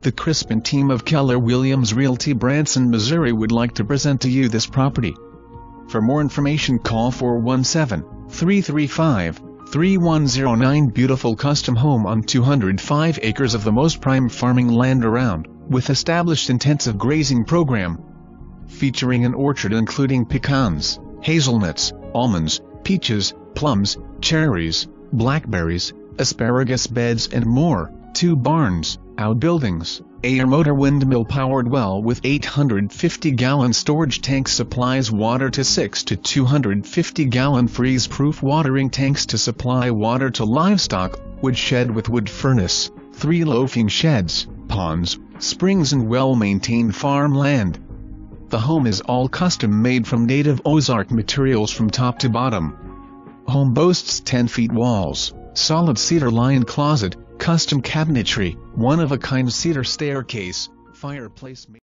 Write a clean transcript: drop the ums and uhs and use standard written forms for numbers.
The Crispin team of Keller Williams Realty Branson, Missouri would like to present to you this property. For more information call 417-335-3109. Beautiful custom home on 205 acres of the most prime farming land around, with established intensive grazing program. Featuring an orchard including pecans, hazelnuts, almonds, peaches, plums, cherries, blackberries, asparagus beds and more, 2 barns, outbuildings, Aermotor windmill powered well with 850-gallon storage tank supplies water to 6 to 250-gallon freeze-proof watering tanks to supply water to livestock, wood shed with wood furnace, 3 loafing sheds, ponds, springs and well-maintained farmland. The home is all custom-made from native Ozark materials from top to bottom. Home boasts 10-feet walls, solid cedar-lined closet, custom cabinetry, one-of-a-kind cedar staircase, fireplace.